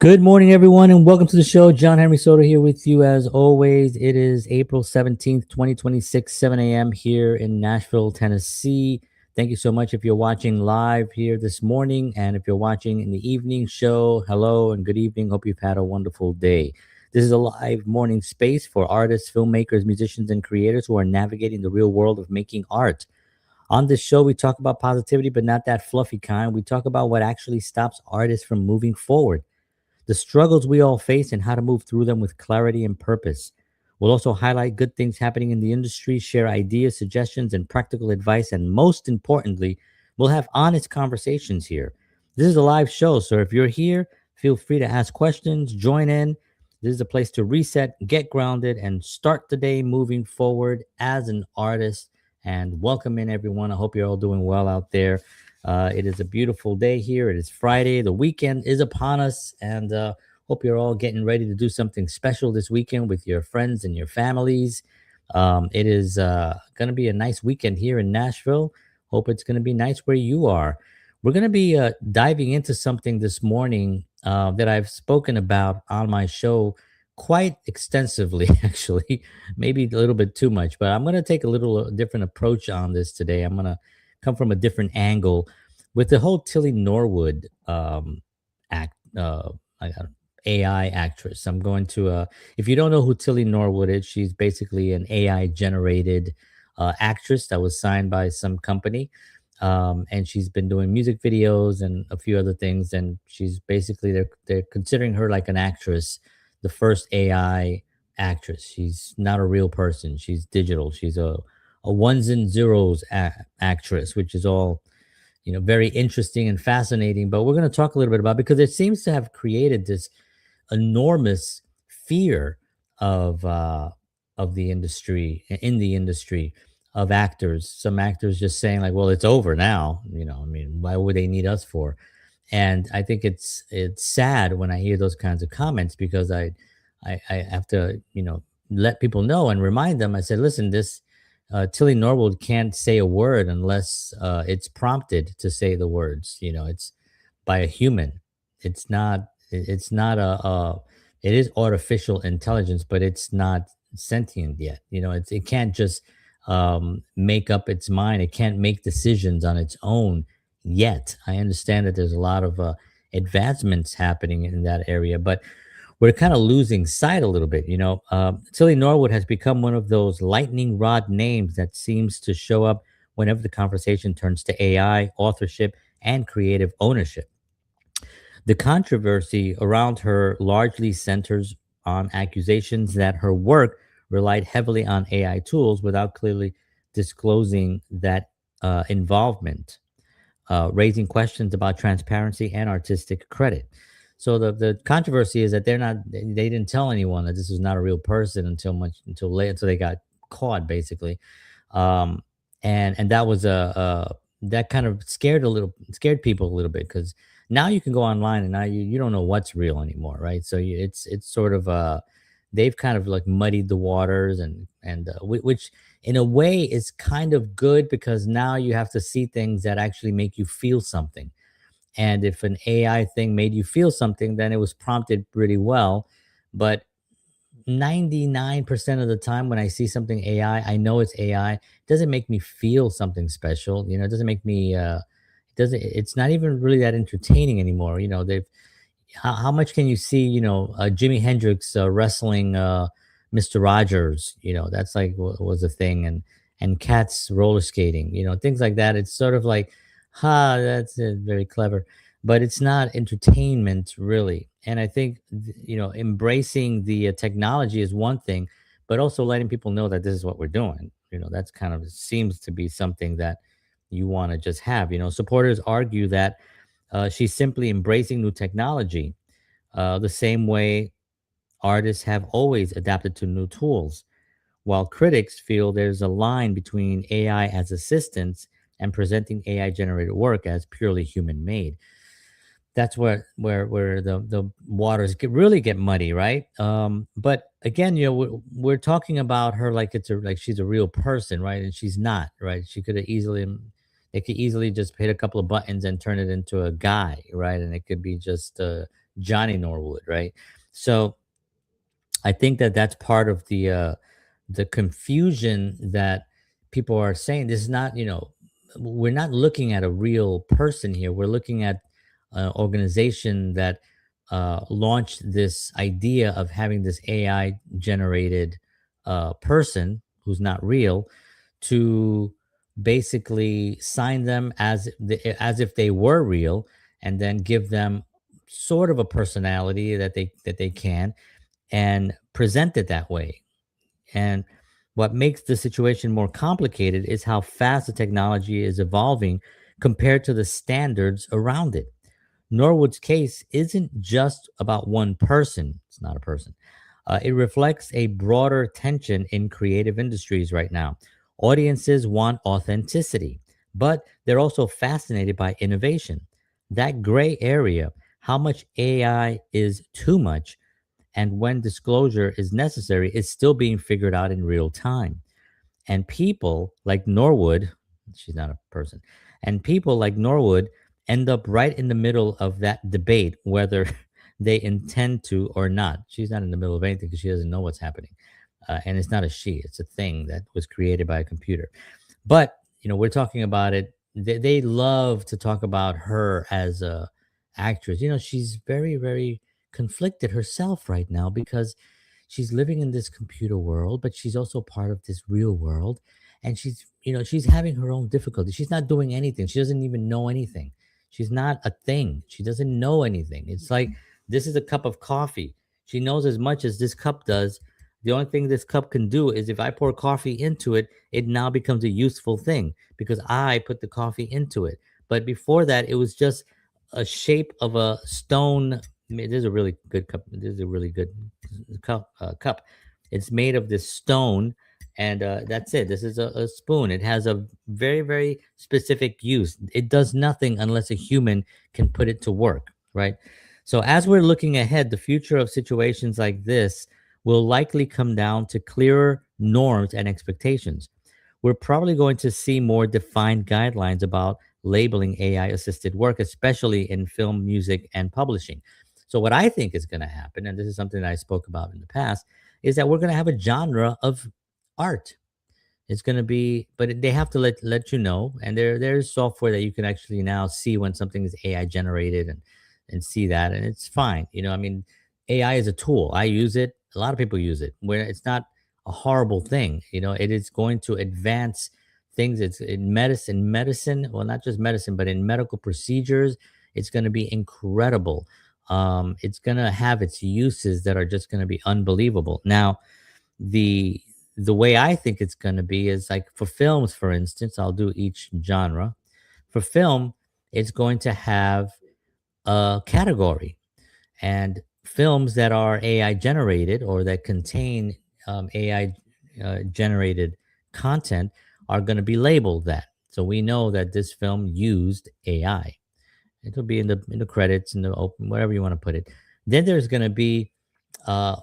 Good morning, everyone, and welcome to the show. John Henry Soto here with you as always. It is April 17th, 2026, 7 a.m. here in Nashville, Tennessee. Thank you so much if you're watching live here this morning, and if you're watching in the evening show, hello and good evening. Hope you've had a wonderful day. This is a live morning space for artists, filmmakers, musicians, and creators who are navigating the real world of making art. On this show, we talk about positivity, but not that fluffy kind. We talk about what actually stops artists from moving forward, the struggles we all face, and how to move through them with clarity and purpose. We'll also highlight good things happening in the industry, share ideas, suggestions, and practical advice, and most importantly, we'll have honest conversations here. This is a live show, so if you're here, feel free to ask questions, join in. This is a place to reset, get grounded, and start the day moving forward as an artist. And welcome in, everyone. I hope you're all doing well out there. It is a beautiful day here. It is Friday. The weekend is upon us, and hope you're all getting ready to do something special this weekend with your friends and your families. It is going to be a nice weekend here in Nashville. Hope it's going to be nice where you are. We're going to be diving into something this morning that I've spoken about on my show quite extensively, actually, maybe a little bit too much, but I'm going to take a little different approach on this today. I'm going to come from a different angle with the whole Tilly Norwood act I got AI actress. I'm going to if you don't know who Tilly Norwood is, she's basically an AI generated actress that was signed by some company. And she's been doing music videos and a few other things, and she's basically they're considering her like an actress, the first AI actress. She's not a real person. She's digital. She's a ones and zeros actress, which is all, very interesting and fascinating. But we're going to talk a little bit about, because it seems to have created this enormous fear of the industry, in the industry of actors. Some actors just saying like, well, it's over now. I mean, why would they need us for? And I think it's sad when I hear those kinds of comments, because I have to let people know and remind them. I said, listen, this Tilly Norwood can't say a word unless it's prompted to say the words. It's by a human. It's not. It's not It is artificial intelligence, but it's not sentient yet. It can't just make up its mind. It can't make decisions on its own yet. I understand that there's a lot of advancements happening in that area, but we're kind of losing sight a little bit. Tilly Norwood has become one of those lightning rod names that seems to show up whenever the conversation turns to AI, authorship, and creative ownership. The controversy around her largely centers on accusations that her work relied heavily on AI tools without clearly disclosing that involvement, raising questions about transparency and artistic credit. So the controversy is that they didn't tell anyone that this was not a real person until late, until they got caught, basically. And that was that kind of scared people a little bit, because now you can go online and now you don't know what's real anymore, right? So it's sort of they've kind of like muddied the waters, which in a way is kind of good, because now you have to see things that actually make you feel something. And if an AI thing made you feel something, then it was prompted pretty well. But 99% of the time when I see something AI, I know it's AI. It doesn't make me feel something special. It doesn't make me it's not even really that entertaining anymore. They've how much can you see, Jimi Hendrix wrestling Mr. Rogers, that's like was a thing, and cats roller skating, things like that. It's sort of like, that's very clever, but it's not entertainment really. And I think, embracing the technology is one thing, but also letting people know that this is what we're doing. That's kind of seems to be something that you want to just have. Supporters argue that she's simply embracing new technology, the same way artists have always adapted to new tools, while critics feel there's a line between AI as assistants and presenting AI generated work as purely human made. That's where the waters really get muddy, right? But again, we're talking about her like like she's a real person, right? And she's not, right? She could have easily they could easily just hit a couple of buttons and turn it into a guy, right? And it could be just Johnny Norwood, right? So I think that that's part of the confusion that people are saying. This is not, we're not looking at a real person here. We're looking at an organization that launched this idea of having this AI generated person who's not real to basically sign them as if they were real, and then give them sort of a personality that they can and present it that way. And what makes the situation more complicated is how fast the technology is evolving compared to the standards around it. Norwood's case isn't just about one person, it's not a person. It reflects a broader tension in creative industries right now. Audiences want authenticity, but they're also fascinated by innovation. That gray area, how much AI is too much, and when disclosure is necessary, is still being figured out in real time. And people like Norwood, she's not a person, and people like Norwood end up right in the middle of that debate, whether they intend to or not. She's not in the middle of anything because she doesn't know what's happening. And it's not a she, it's a thing that was created by a computer. But, we're talking about it. They love to talk about her as a actress. She's very, very conflicted herself right now because she's living in this computer world, but she's also part of this real world. And she's having her own difficulties. She's not doing anything. She doesn't even know anything. She's not a thing. She doesn't know anything. It's like this is a cup of coffee. She knows as much as this cup does. The only thing this cup can do is if I pour coffee into it, it now becomes a useful thing because I put the coffee into it. But before that, it was just a shape of a stone. This is a really good cup. This is a really good cup. It's made of this stone, and that's it. This is a spoon. It has a very, very specific use. It does nothing unless a human can put it to work, right? So as we're looking ahead, the future of situations like this will likely come down to clearer norms and expectations. We're probably going to see more defined guidelines about labeling AI assisted work, especially in film, music, and publishing. So, what I think is going to happen, and this is something that I spoke about in the past, is that we're going to have a genre of art. It's going to be, but they have to let you know, and there's software that you can actually now see when something is AI generated and see that, and it's fine. I mean, AI is a tool. I use it. A lot of people use it. Where it's not a horrible thing. It is going to advance things. It's in medicine. Well, not just medicine, but in medical procedures, it's going to be incredible. It's going to have its uses that are just going to be unbelievable. Now, the the way I think it's going to be is like for films, for instance. I'll do each genre. For film, it's going to have a category, and films that are AI generated or that contain AI generated content are going to be labeled that. So we know that this film used AI. It'll be in the credits, in the open, whatever you want to put it. Then there's going to be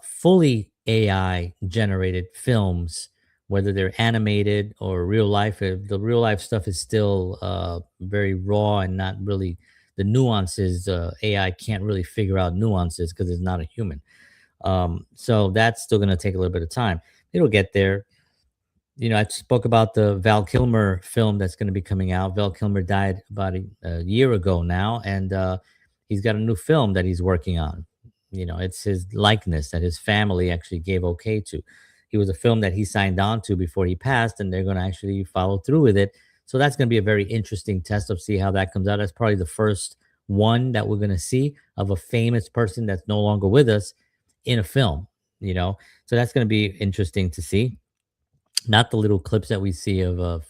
fully AI generated films, whether they're animated or real life. The real life stuff is still very raw and not really the nuances. AI can't really figure out nuances because it's not a human. So that's still going to take a little bit of time. It'll get there. I spoke about the Val Kilmer film that's going to be coming out. Val Kilmer died about a year ago now, and he's got a new film that he's working on. It's his likeness that his family actually gave okay to. He was a film that he signed on to before he passed, and they're going to actually follow through with it. So that's going to be a very interesting test of see how that comes out. That's probably the first one that we're going to see of a famous person that's no longer with us in a film. So that's going to be interesting to see. Not the little clips that we see of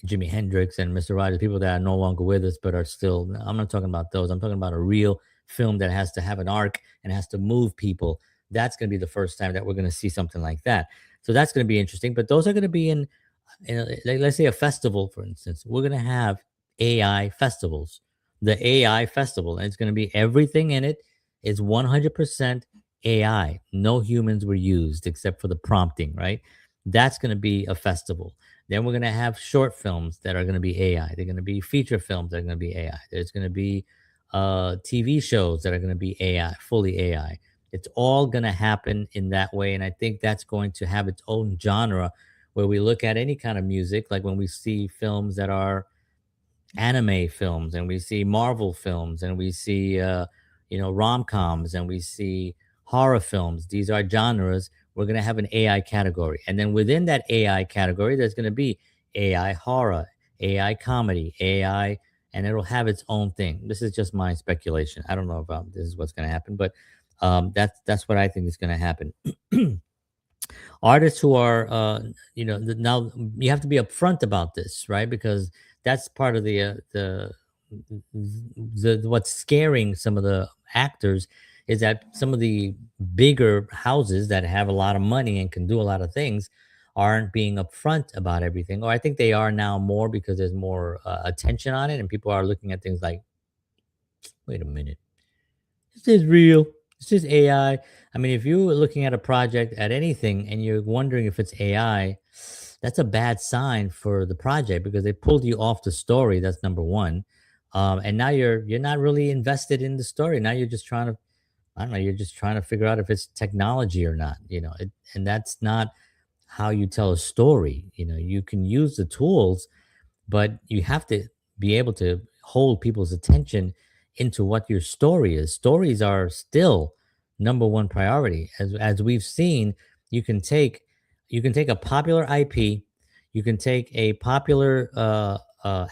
Jimi Hendrix and Mr. Rogers, people that are no longer with us but are still. I'm not talking about those. I'm talking about a real film that has to have an arc and has to move people. That's going to be the first time that we're going to see something like that. So that's going to be interesting. But those are going to be in let's say a festival, for instance, we're going to have AI festivals, the AI festival, and it's going to be everything in it is 100% AI. No humans were used except for the prompting, right? That's going to be a festival. Then we're going to have short films that are going to be AI. They're going to be feature films that are going to be AI. There's going to be TV shows that are going to be AI, fully AI. It's all going to happen in that way. And I think that's going to have its own genre where we look at any kind of music, like when we see films that are anime films and we see Marvel films and we see, rom-coms and we see horror films. These are genres. We're going to have an AI category. And then within that AI category, there's going to be AI horror, AI comedy, AI, and it'll have its own thing. This is just my speculation. I don't know if this is what's going to happen, but that's what I think is going to happen. Artists who are now you have to be upfront about this, right? Because that's part of the what's scaring some of the actors is that some of the bigger houses that have a lot of money and can do a lot of things aren't being upfront about everything, or I think they are now more because there's more attention on it and people are looking at things like, wait a minute, this is real. This is AI. I mean, if you're looking at a project at anything and you're wondering if it's AI, that's a bad sign for the project because they pulled you off the story. That's number one. And now you're not really invested in the story. Now you're just trying to, I don't know, you're just trying to figure out if it's technology or not, and that's not how you tell a story. You can use the tools, but you have to be able to hold people's attention into what your story is. Stories are still number one priority. As we've seen, you can take you can take a popular IP, you can take a popular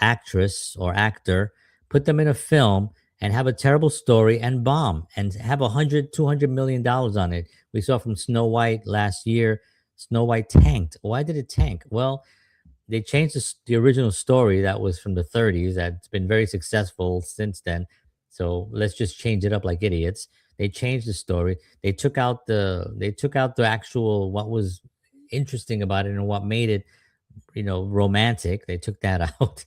actress or actor, put them in a film and have a terrible story and bomb and have 100, $200 million on it. We saw from Snow White last year. Snow White tanked. Why did it tank? Well, they changed the original story that was from the 30s that's been very successful since then. So let's just change it up like idiots. They changed the story. They took out the actual what was interesting about it and what made it, romantic. They took that out.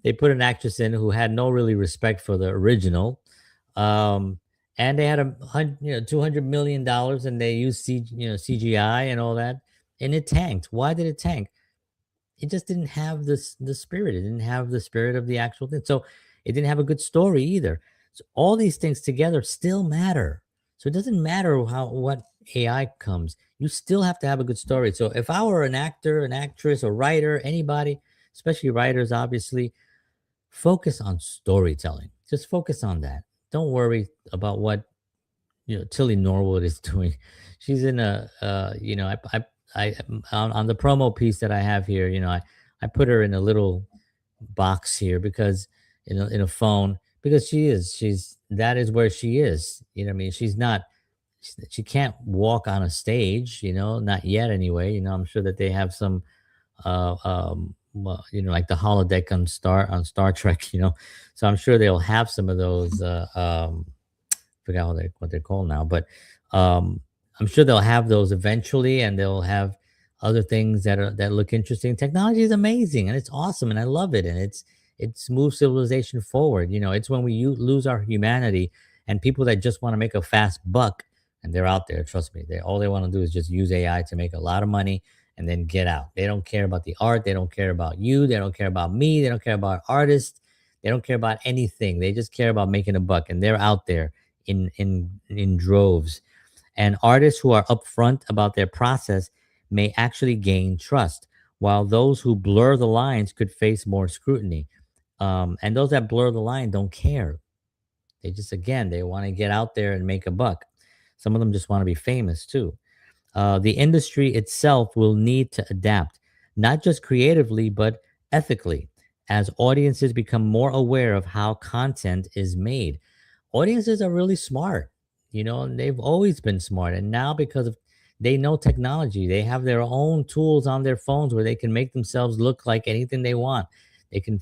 They put an actress in who had no really respect for the original. Um, and they had $200 million and they used CGI and all that, and it tanked. Why did it tank? It just didn't have the spirit. It didn't have the spirit of the actual thing. So it didn't have a good story either. So all these things together still matter. So it doesn't matter what AI comes. You still have to have a good story. So if I were an actor, an actress, a writer, anybody, especially writers, obviously, focus on storytelling. Just focus on that. Don't worry about what Tilly Norwood is doing. She's in on the promo piece that I have here, I put her in a little box here because in a phone because she's that is where she is. What I mean, she can't walk on a stage, not yet anyway. I'm sure that they have some well, like the holodeck on Star Trek, so I'm sure they'll have some of those forgot what they're called now, but I'm sure they'll have those eventually, and they'll have other things that look interesting. Technology is amazing and it's awesome, and I love it, and it's moved civilization forward. It's when we lose our humanity, and people that just want to make a fast buck, and they're out there. Trust me, they want to do is just use AI to make a lot of money and then get out. They don't care about the art. They don't care about you. They don't care about me. They don't care about artists. They don't care about anything. They just care about making a buck, and they're out there in droves. And artists who are upfront about their process may actually gain trust, while those who blur the lines could face more scrutiny. And those that blur the line don't care. They just, again, they want to get out there and make a buck. Some of them just want to be famous too. The industry itself will need to adapt, not just creatively, but ethically, as audiences become more aware of how content is made. Audiences are really smart, and they've always been smart. And now, because of they know technology, they have their own tools on their phones where they can make themselves look like anything they want. They can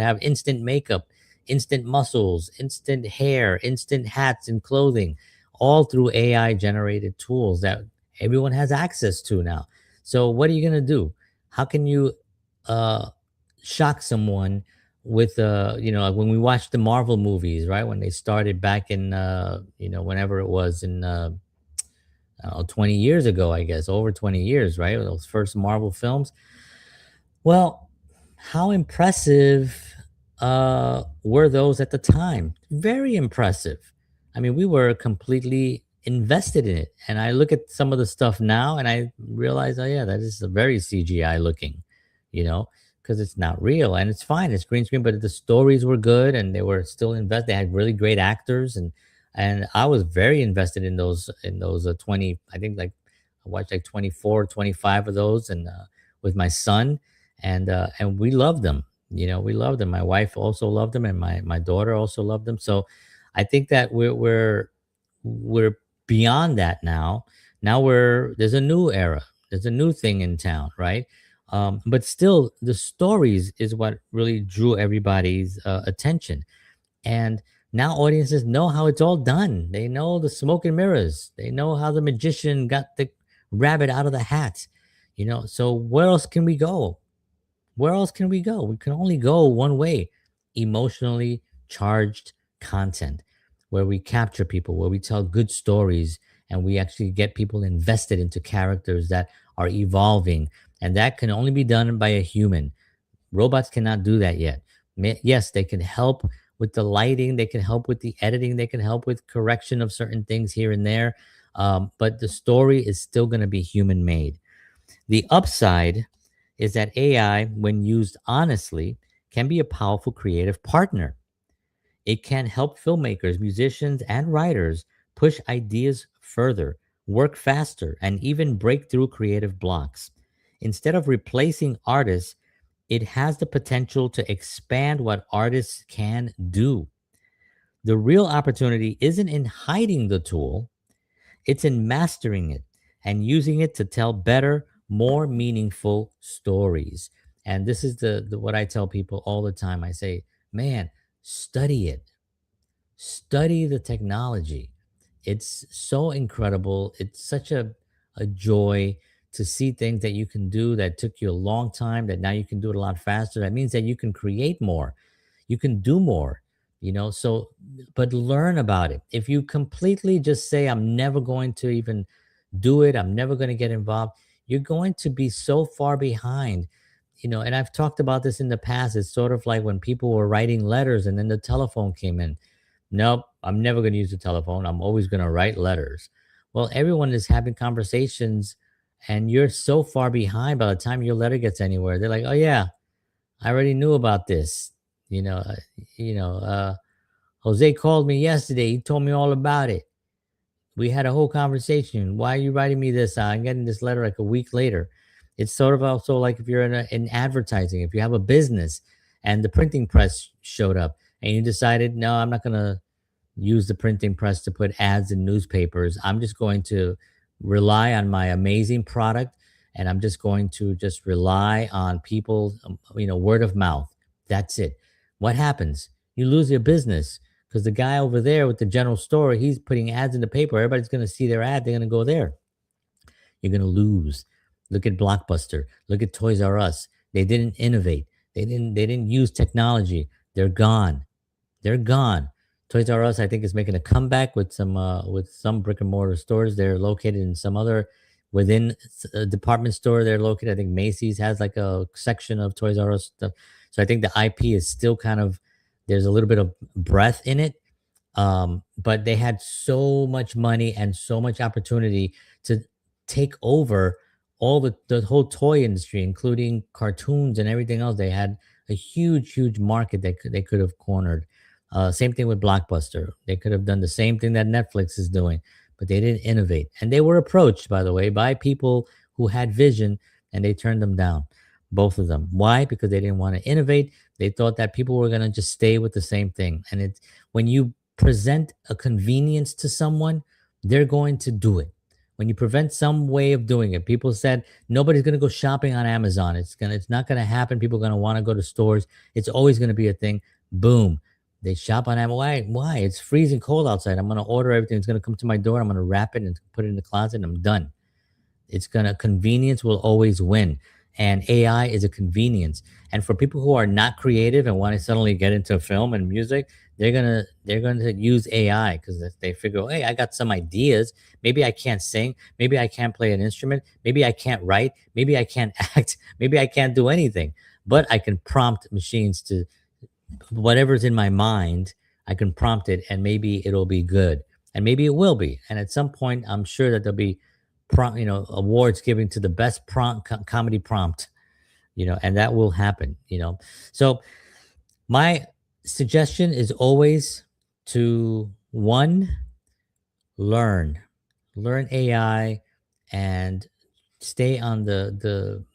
have instant makeup, instant muscles, instant hair, instant hats and clothing, all through AI generated tools that everyone has access to now. So what are you going to do? How can you uh shock someone with like when we watched the Marvel movies, right? When they started back in whenever it was in 20 years ago, I guess, over 20 years, right? Those first Marvel films. Well, how impressive were those at the time? Very impressive. I mean, we were completely invested in it. And I look at some of the stuff now and I realize, oh, yeah, that is a very CGI looking, you know, because it's not real and it's fine. It's green screen, but the stories were good and they were still invested. They had really great actors. And I was very invested in those 20, I think like I watched like 24, 25 of those and with my son and we loved them. We loved them. My wife also loved them, and my daughter also loved them. So I think that we're beyond that now. Now there's a new era. There's a new thing in town, right? But still, the stories is what really drew everybody's attention. And now audiences know how it's all done. They know the smoke and mirrors. They know how the magician got the rabbit out of the hat. So where else can we go? Where else can we go? We can only go one way: emotionally charged content, where we capture people, where we tell good stories, and we actually get people invested into characters that are evolving. And that can only be done by a human. Robots cannot do that yet. Yes, they can help with the lighting, they can help with the editing, they can help with correction of certain things here and there. But the story is still going to be human made. The upside is that AI, when used honestly, can be a powerful creative partner. It can help filmmakers, musicians, and writers push ideas further, work faster, and even break through creative blocks. Instead of replacing artists, it has the potential to expand what artists can do. The real opportunity isn't in hiding the tool, it's in mastering it and using it to tell better, more meaningful stories. And this is the what I tell people all the time. I say, man, study it. Study the technology. It's so incredible. It's such a joy to see things that you can do that took you a long time, that now you can do it a lot faster. That means that you can create more, you can do more, so but learn about it. If you completely just say, I'm never going to even do it, I'm never going to get involved, you're going to be so far behind. And I've talked about this in the past. It's sort of like when people were writing letters and then the telephone came in. Nope, I'm never going to use the telephone, I'm always going to write letters. Well, everyone is having conversations and you're so far behind. By the time your letter gets anywhere, they're like, oh yeah, I already knew about this. You know, uh, you know, Jose called me yesterday. He told me all about it. We had a whole conversation. Why are you writing me this? I'm getting this letter like a week later. It's sort of also like if you're in advertising, if you have a business and the printing press showed up and you decided, no, I'm not going to use the printing press to put ads in newspapers. I'm just going to rely on my amazing product, and I'm just going to just rely on people, word of mouth. That's it. What happens? You lose your business because the guy over there with the general store, he's putting ads in the paper. Everybody's going to see their ad. They're going to go there. You're going to lose. Look at Blockbuster. Look at Toys R Us. They didn't innovate. They didn't use technology. They're gone. They're gone. Toys R Us, I think, is making a comeback with some brick and mortar stores. They're located in some other within a department store. They're located. I think Macy's has like a section of Toys R Us stuff. So I think the IP is still kind of there's a little bit of breath in it. But they had so much money and so much opportunity to take over all the whole toy industry, including cartoons and everything else. They had a huge market they could have cornered. Same thing with Blockbuster. They could have done the same thing that Netflix is doing, but they didn't innovate. And they were approached, by the way, by people who had vision, and they turned them down, both of them. Why? Because they didn't want to innovate. They thought that people were going to just stay with the same thing. And it's when you present a convenience to someone, they're going to do it. When you prevent some way of doing it, people said nobody's going to go shopping on Amazon. It's not going to happen. People are going to want to go to stores. It's always going to be a thing. Boom. They shop on Amazon. Why? Why? It's freezing cold outside. I'm going to order everything. It's going to come to my door. I'm going to wrap it and put it in the closet and I'm done. Convenience will always win. and AI is a convenience. And for people who are not creative and want to suddenly get into film and music, they're gonna use AI because they figure, hey, I got some ideas. Maybe I can't sing. Maybe I can't play an instrument. Maybe I can't write. Maybe I can't act. Maybe I can't do anything. But I can prompt machines to whatever's in my mind. I can prompt it, and maybe it'll be good, and maybe it will be. And at some point, I'm sure that there'll be awards given to the best comedy prompt, and that will happen. So my suggestion is always to one, learn, learn AI, and stay on the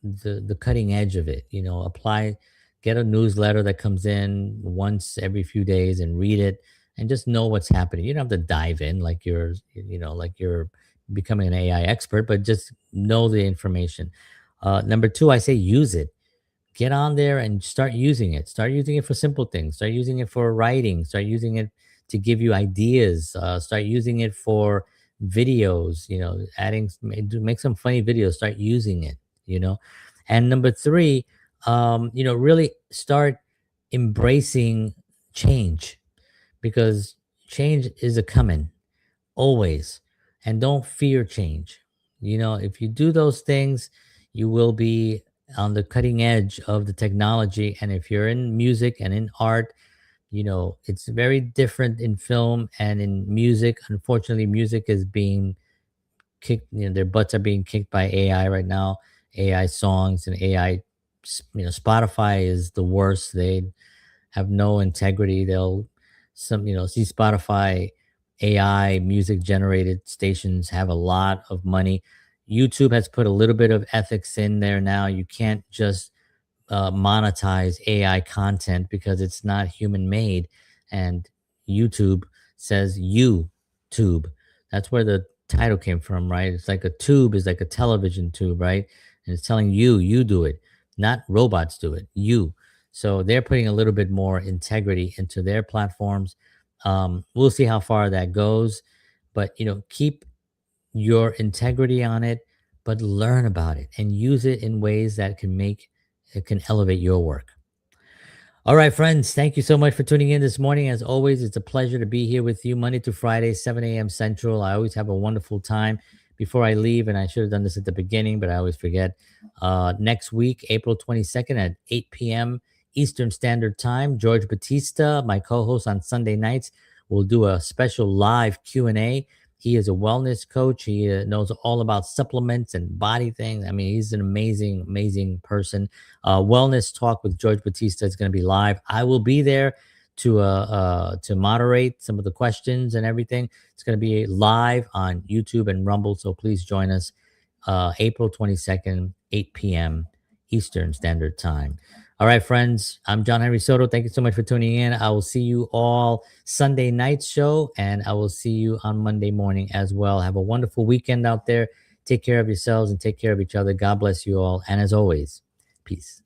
cutting edge of it. Apply, get a newsletter that comes in once every few days and read it, and just know what's happening. You don't have to dive in like you're becoming an AI expert, but just know the information. Number two, I say use it. Get on there and start using it. Start using it for simple things. Start using it for writing. Start using it to give you ideas. Start using it for videos. Make some funny videos. Start using it. And number three, really start embracing change, because change is a coming always. And don't fear change. If you do those things, you will be on the cutting edge of the technology. And if you're in music and in art, it's very different in film and in music. Unfortunately, music is being kicked, their butts are being kicked by AI right now. AI songs and AI, Spotify is the worst. They have no integrity. They'll see Spotify AI music generated stations have a lot of money. YouTube has put a little bit of ethics in there now. You can't just monetize AI content because it's not human made. And YouTube says you tube. That's where the title came from, right? It's like a tube is like a television tube, right? And it's telling you do it, not robots do it, you. So they're putting a little bit more integrity into their platforms. We'll see how far that goes, but keep your integrity on it, but learn about it and use it in ways that can elevate your work. All right, friends, thank you so much for tuning in this morning. As always, it's a pleasure to be here with you Monday through Friday, 7 a.m. Central. I always have a wonderful time before I leave, and I should have done this at the beginning, but I always forget. Next week, April 22nd at 8 p.m. Eastern Standard Time, George Batista, my co-host on Sunday nights, will do a special live Q&A. He is a wellness coach. He knows all about supplements and body things. I mean, he's an amazing, amazing person. Wellness Talk with George Batista is going to be live. I will be there to moderate some of the questions and everything. It's going to be live on YouTube and Rumble, so please join us. April 22nd, 8 p.m. Eastern Standard Time. All right, friends, I'm John Henry Soto. Thank you so much for tuning in. I will see you all Sunday night show, and I will see you on Monday morning as well. Have a wonderful weekend out there. Take care of yourselves and take care of each other. God bless you all. And as always, peace.